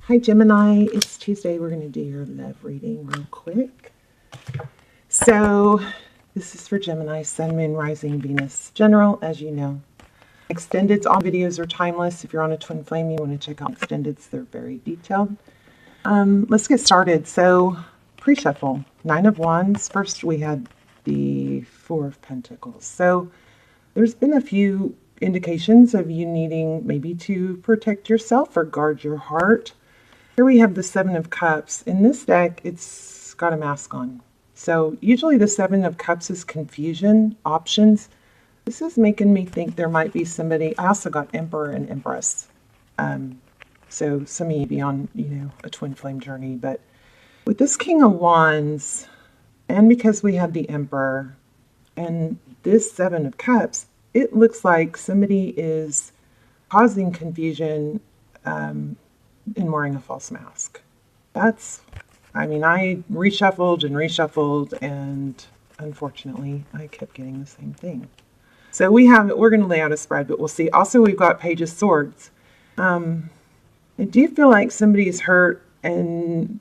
Hi Gemini, it's Tuesday. We're going to do your love reading real quick. So this is for Gemini, Sun, Moon, Rising, Venus. General, as you know. Extendeds, all videos are timeless. If you're on a twin flame, you want to check out extendeds. They're very detailed. Let's get started. So pre-shuffle, 9 of Wands. First we had the 4 of Pentacles. So there's been a few indications of you needing maybe to protect yourself or guard your heart. Here we have the 7 of Cups. In this deck, it's got a mask on. So usually the 7 of Cups is confusion, options. This is making me think there might be somebody. I also got Emperor and Empress. So some of you be on, a twin flame journey. But with this King of Wands, and because we had the Emperor and this 7 of Cups, it looks like somebody is causing confusion in wearing a false mask. I reshuffled, and unfortunately, I kept getting the same thing. So we're going to lay out a spread, but we'll see. Also, we've got Page of Swords. I do feel like somebody's hurt, and,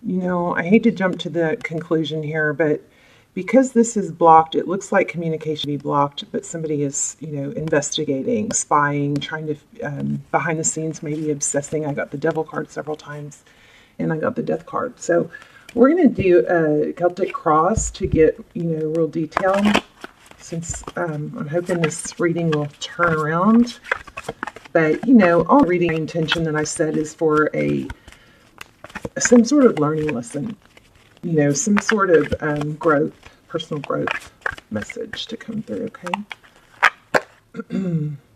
I hate to jump to the conclusion here, but because this is blocked, it looks like communication be blocked, but somebody is, investigating, spying, trying to, behind the scenes, maybe obsessing. I got the Devil card several times, and I got the Death card. So we're going to do a Celtic cross to get, real detail, since I'm hoping this reading will turn around. But, all reading intention that I said is for some sort of learning lesson. Some sort of personal growth message to come through, okay?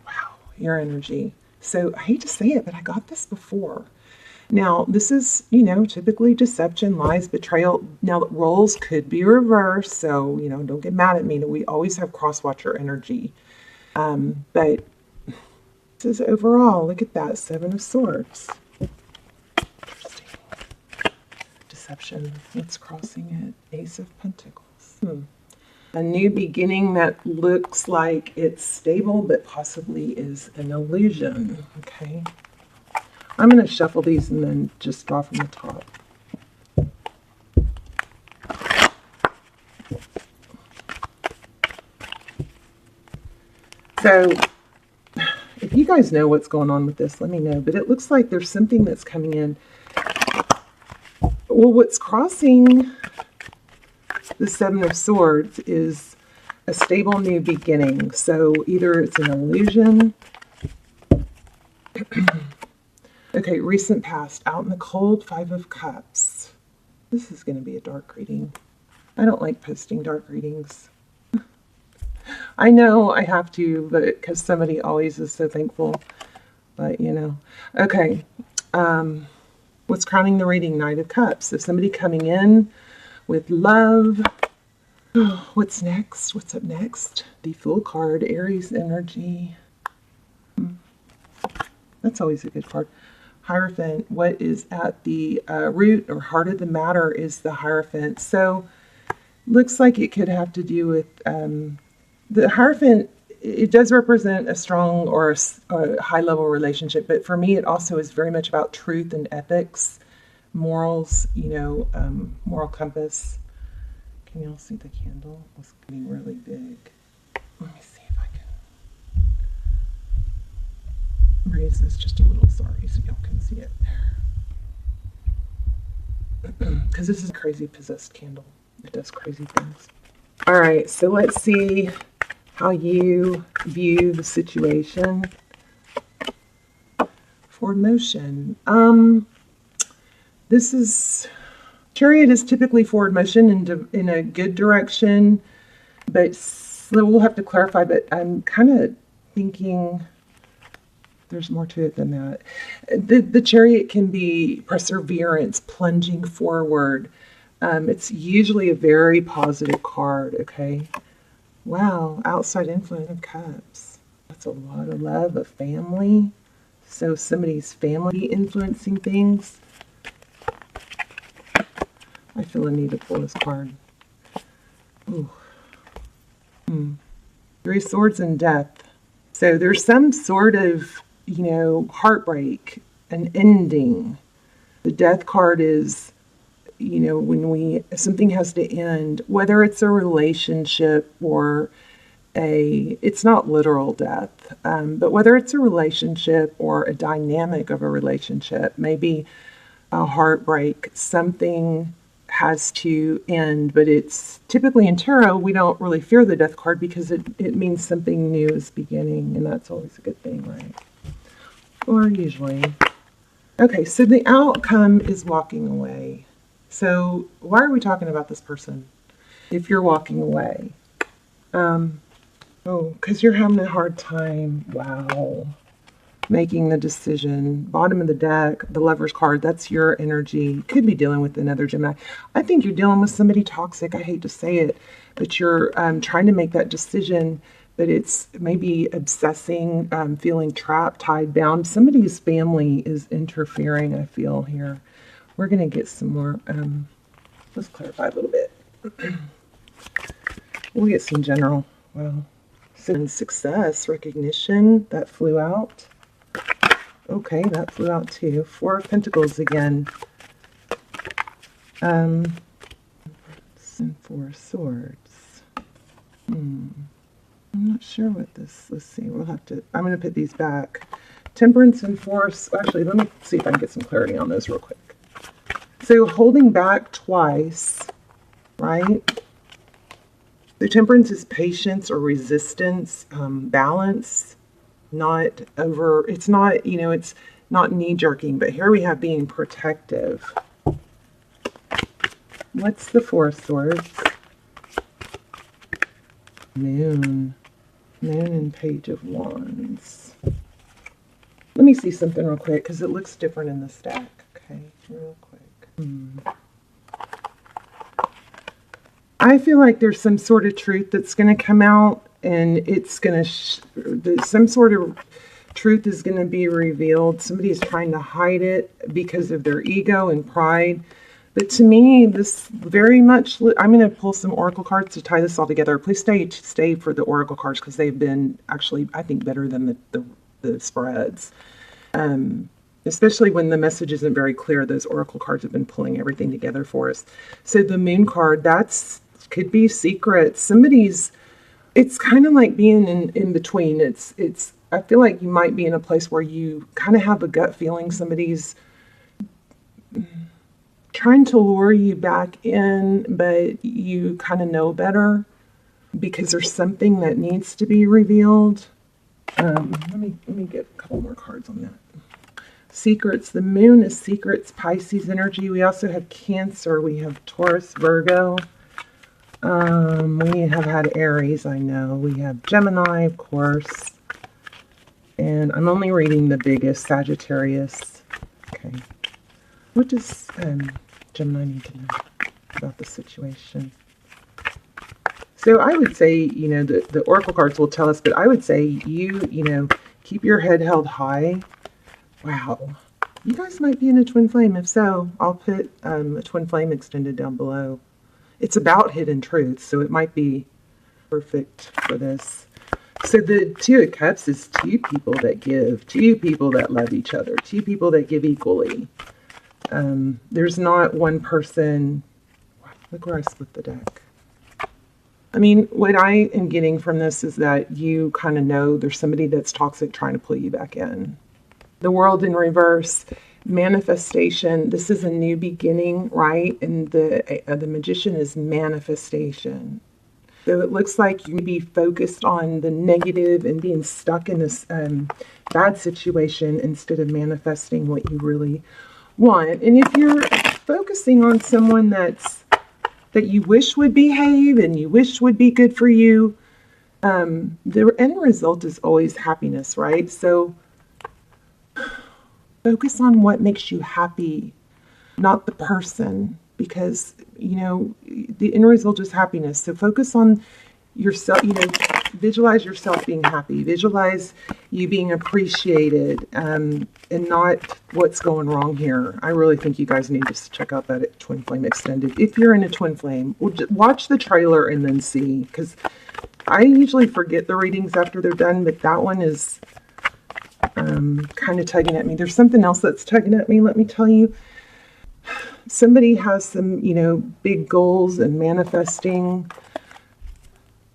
Wow, your energy. So I hate to say it, but I got this before. Now, this is, typically deception, lies, betrayal. Now, roles could be reversed, so, don't get mad at me. We always have cross-watcher energy. But this is overall, look at that, 7 of Swords. Deception. It's crossing it. Ace of Pentacles. A new beginning that looks like it's stable, but possibly is an illusion. Okay. I'm going to shuffle these and then just draw from the top. So, if you guys know what's going on with this, let me know. But it looks like there's something that's coming in. Well, what's crossing the 7 of Swords is a stable new beginning. So either it's an illusion. Okay, recent past, out in the cold, 5 of Cups. This is going to be a dark reading. I don't like posting dark readings. I know I have to, but because somebody always is so thankful. But, Okay. What's crowning the reading? Knight of Cups. So somebody coming in with love. What's next? What's up next? The Fool card, Aries energy. That's always a good card. Hierophant. What is at the root or heart of the matter is the Hierophant. So looks like it could have to do with the Hierophant. It does represent a strong or a high-level relationship, but for me, it also is very much about truth and ethics, morals, moral compass. Can y'all see the candle? It's getting really big. Let me see if I can raise this just a little, sorry, so y'all can see it. Because this is a crazy possessed candle. It does crazy things. All right, so let's see how you view the situation. Forward motion. This is, Chariot is typically forward motion in a good direction, but we'll have to clarify, but I'm kind of thinking there's more to it than that. The Chariot can be perseverance, plunging forward. It's usually a very positive card, okay? Wow, outside influence of Cups. That's a lot of love, of family. So somebody's family influencing things. I feel a need to pull this card. Ooh. 3 of Swords and Death. So there's some sort of, heartbreak, an ending. The death card is, you know, when something has to end, whether it's a relationship or it's not literal death, but whether it's a relationship or a dynamic of a relationship, maybe a heartbreak, something has to end. But it's typically in tarot, we don't really fear the death card because it means something new is beginning, and that's always a good thing, right? Or usually. Okay, so the outcome is walking away. So why are we talking about this person if you're walking away? Because you're having a hard time, wow, making the decision. Bottom of the deck, the Lover's card, that's your energy. Could be dealing with another Gemini. I think you're dealing with somebody toxic. I hate to say it, but you're trying to make that decision, but it's maybe obsessing, feeling trapped, tied, bound. Somebody's family is interfering, I feel here. We're going to get some more, let's clarify a little bit. We'll get some general. Well, success, recognition, that flew out. Okay, that flew out too. Four of Pentacles again. And Four of Swords. I'm not sure what this, let's see, we'll have to, I'm going to put these back. Temperance and Force, actually, let me see if I can get some clarity on those real quick. So holding back twice, right? The Temperance is patience or resistance, balance, not over, it's not, you know, it's not knee-jerking, but here we have being protective. What's the Four of Swords? Moon and Page of Wands. Let me see something real quick because it looks different in the stack. Okay, real quick. I feel like there's some sort of truth that's going to come out, and it's going to, some sort of truth is going to be revealed. Somebody's trying to hide it because of their ego and pride. But to me, this very much, I'm going to pull some oracle cards to tie this all together. Please stay for the oracle cards because they've been actually, I think, better than the spreads. Especially when the message isn't very clear, those oracle cards have been pulling everything together for us. So the Moon card, could be secret. It's kind of like being in between. I feel like you might be in a place where you kind of have a gut feeling somebody's trying to lure you back in, but you kind of know better because there's something that needs to be revealed. Let me get a couple more cards on that. Secrets. The Moon is secrets, Pisces energy. We also have Cancer. We have Taurus, Virgo. We have had Aries, I know. We have Gemini, of course. And I'm only reading the biggest, Sagittarius. Okay. What does Gemini need to know about the situation? So I would say, you know, the oracle cards will tell us, but I would say you know, keep your head held high. Wow. You guys might be in a twin flame. If so, I'll put a twin flame extended down below. It's about hidden truth, so it might be perfect for this. So the Two of Cups is two people that give, two people that love each other, two people that give equally. There's not one person. Look where I split the deck. I mean, what I am getting from this is that you kind of know there's somebody that's toxic trying to pull you back in. The World in reverse. Manifestation. This is a new beginning, right? And the Magician is manifestation. So it looks like you may be focused on the negative and being stuck in this bad situation instead of manifesting what you really want. And if you're focusing on someone that you wish would behave and you wish would be good for you, the end result is always happiness, right? So focus on what makes you happy, not the person, because, you know, the end result is happiness. So focus on yourself, you know, visualize yourself being happy, visualize you being appreciated, and not what's going wrong here. I really think you guys need to check out that Twin Flame Extended. If you're in a Twin Flame, watch the trailer and then see, because I usually forget the readings after they're done, but that one is kind of tugging at me. There's something else that's tugging at me, let me tell you. somebody has some, big goals and manifesting.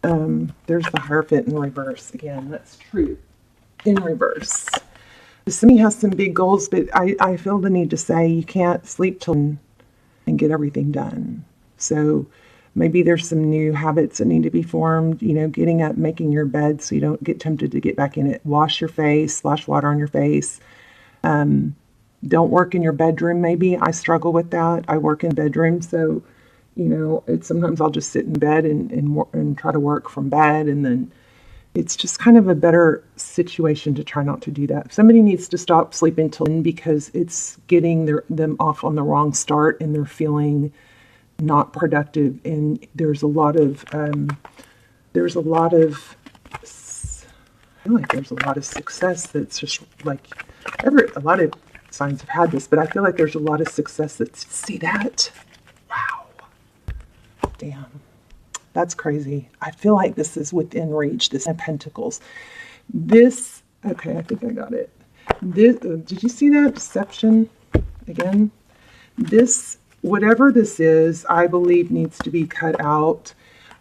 There's the Hierophant in reverse. Again, that's truth in reverse. Somebody has some big goals, but I feel the need to say you can't sleep till and get everything done. So maybe there's some new habits that need to be formed, getting up, making your bed so you don't get tempted to get back in it. Wash your face, splash water on your face. Don't work in your bedroom, maybe. I struggle with that. I work in bedroom, so, sometimes I'll just sit in bed and try to work from bed, and then it's just kind of a better situation to try not to do that. Somebody needs to stop sleeping till because it's getting them off on the wrong start, and they're feeling not productive. And there's a lot of I feel like there's a lot of success that's just like a lot of signs have had this, but I feel like there's a lot of success that's, see that? Wow. Damn. That's crazy. I feel like this is within reach, this of Pentacles. This, okay, I think I got it. This, did you see that? Deception again? This, whatever this is, I believe needs to be cut out.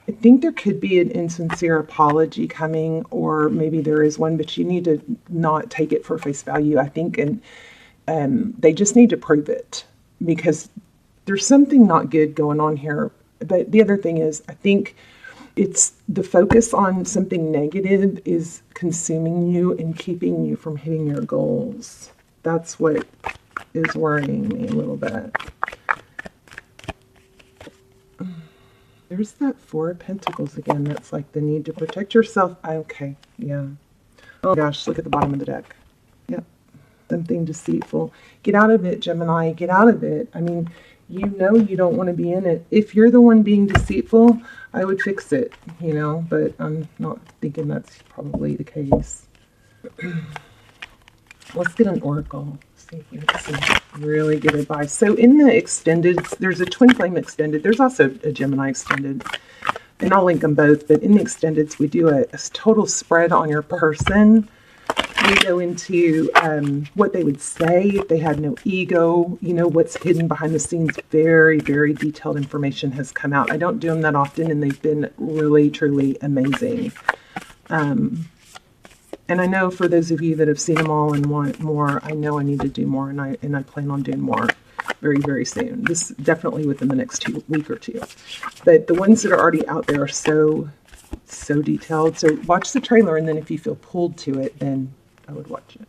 I think there could be an insincere apology coming, or maybe there is one, but you need to not take it for face value, I think, and they just need to prove it, because there's something not good going on here. But the other thing is, I think it's the focus on something negative is consuming you and keeping you from hitting your goals. That's what is worrying me a little bit. There's that Four of Pentacles again. That's like the need to protect yourself. Okay, yeah. Oh gosh, look at the bottom of the deck. Yep, something deceitful. Get out of it, Gemini. Get out of it. I mean, you don't want to be in it. If you're the one being deceitful, I would fix it, but I'm not thinking that's probably the case. Let's get an oracle. See if we get some really good advice. So in the extended, there's a twin flame extended. There's also a Gemini extended, and I'll link them both. But in the extendeds, we do a total spread on your person. We go into what they would say if they had no ego, what's hidden behind the scenes. Very, very detailed information has come out. I don't do them that often, and they've been really, truly amazing. And I know for those of you that have seen them all and want more, I know I need to do more, and I plan on doing more very, very soon. This definitely within the next week or two. But the ones that are already out there are so detailed. So watch the trailer, and then if you feel pulled to it, then I would watch it.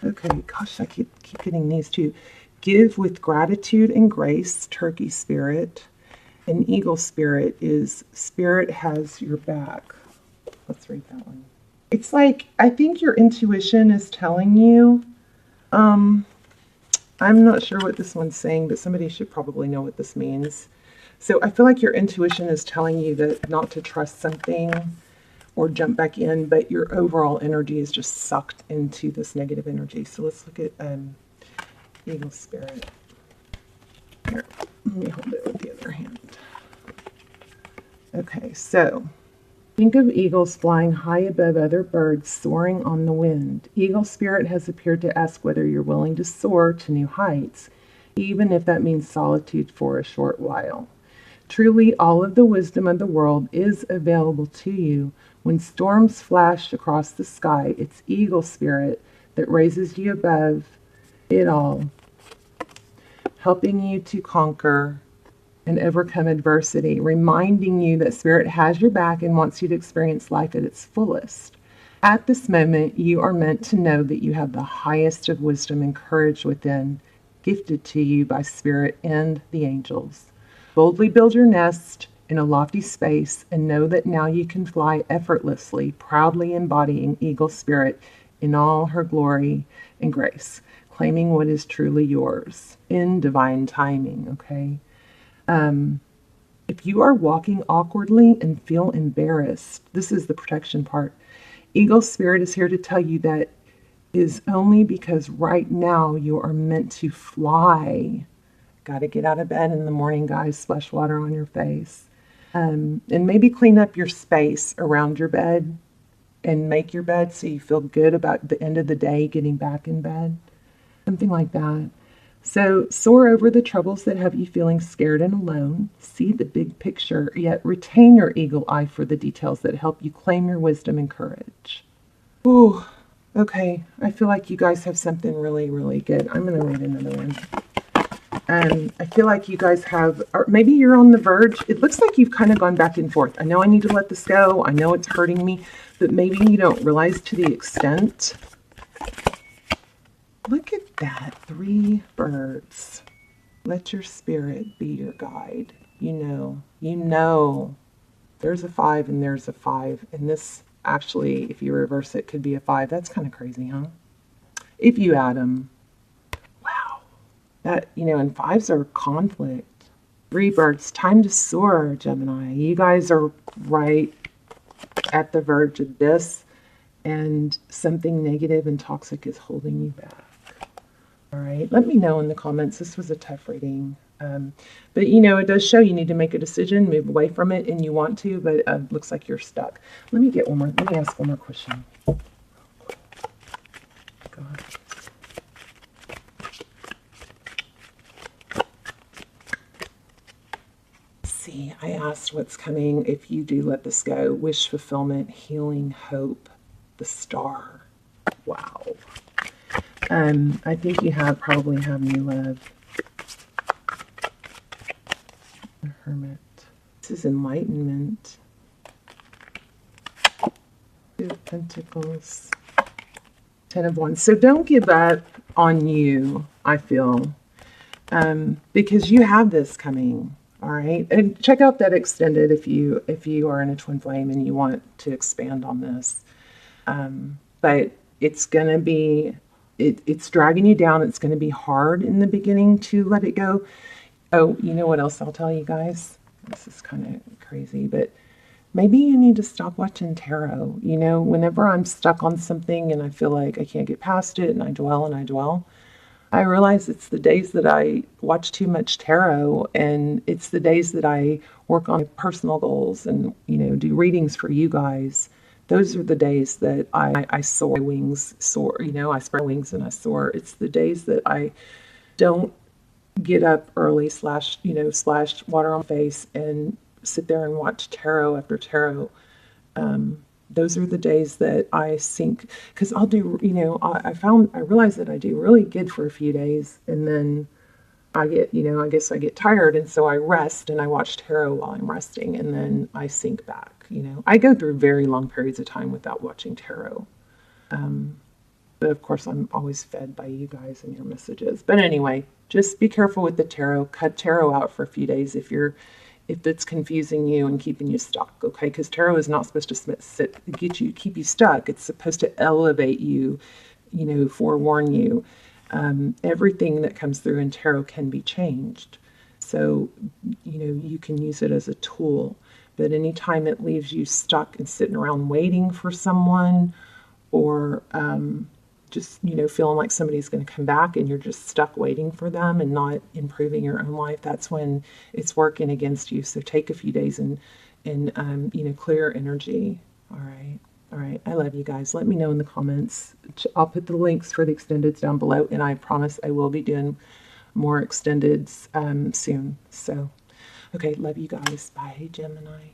Okay. Gosh, I keep getting these two. Give with gratitude and grace, Turkey spirit. And Eagle spirit is spirit has your back. Let's read that one. It's like, I think your intuition is telling you, I'm not sure what this one's saying, but somebody should probably know what this means. So I feel like your intuition is telling you that not to trust something or jump back in, but your overall energy is just sucked into this negative energy. So let's look at Eagle spirit. Here, let me hold it with the other hand. Okay, so think of eagles flying high above other birds, soaring on the wind. Eagle spirit has appeared to ask whether you're willing to soar to new heights, even if that means solitude for a short while. Truly, all of the wisdom of the world is available to you. When storms flash across the sky, it's Eagle spirit that raises you above it all, helping you to conquer and overcome adversity, reminding you that spirit has your back and wants you to experience life at its fullest. At this moment, you are meant to know that you have the highest of wisdom and courage within, gifted to you by spirit and the angels. Boldly build your nest in a lofty space and know that now you can fly effortlessly, proudly embodying Eagle spirit in all her glory and grace, claiming what is truly yours in divine timing, okay? If you are walking awkwardly and feel embarrassed, this is the protection part. Eagle spirit is here to tell you that is only because right now you are meant to fly. Got to get out of bed in the morning, guys. Splash water on your face. And maybe clean up your space around your bed and make your bed so you feel good about the end of the day getting back in bed. Something like that. So soar over the troubles that have you feeling scared and alone. See the big picture, yet retain your eagle eye for the details that help you claim your wisdom and courage. Ooh, okay. I feel like you guys have something really, really good. I'm going to read another one. I feel like you guys have, or maybe you're on the verge. It looks like you've kind of gone back and forth. I know I need to let this go. I know it's hurting me, but maybe you don't realize to the extent. Look at that, 3 birds. Let your spirit be your guide. You know, there's a 5 and there's a 5. And this actually, if you reverse it, could be a 5. That's kind of crazy, huh? If you add them, wow. That, and 5s are conflict. 3 birds, time to soar, Gemini. You guys are right at the verge of this, and something negative and toxic is holding you back. All right, let me know in the comments. This was a tough reading. But, it does show you need to make a decision, move away from it, and you want to, but it looks like you're stuck. Let me ask one more question. God. See, I asked what's coming if you do let this go. Wish fulfillment, healing, hope, the star. Wow. I think you probably have new love. The Hermit. This is enlightenment. 2 of Pentacles. 10 of Wands. So don't give up on you, I feel, because you have this coming. All right, and check out that extended if you are in a twin flame and you want to expand on this. But it's going to be. It's dragging you down. It's going to be hard in the beginning to let it go. Oh, you know what else I'll tell you guys? This is kind of crazy, but maybe you need to stop watching tarot. Whenever I'm stuck on something and I feel like I can't get past it and I dwell, I realize it's the days that I watch too much tarot, and it's the days that I work on personal goals and, do readings for you guys. Those are the days that I soar, my wings soar, I spread my wings and I soar. It's the days that I don't get up early / water on my face and sit there and watch tarot after tarot. Those are the days that I sink, because I'll do, I realize that I do really good for a few days, and then I get, I guess I get tired, and so I rest and I watch tarot while I'm resting, and then I sink back. I go through very long periods of time without watching tarot. But of course, I'm always fed by you guys and your messages. But anyway, just be careful with the tarot. Cut tarot out for a few days if it's confusing you and keeping you stuck, okay? Because tarot is not supposed to keep you stuck. It's supposed to elevate you, forewarn you. Everything that comes through in tarot can be changed. So, you can use it as a tool. But anytime it leaves you stuck and sitting around waiting for someone, or just, feeling like somebody's going to come back and you're just stuck waiting for them and not improving your own life, that's when it's working against you. So take a few days and clear energy. All right. All right. I love you guys. Let me know in the comments. I'll put the links for the extendeds down below, and I promise I will be doing more extendeds soon. So, okay. Love you guys. Bye, Gemini.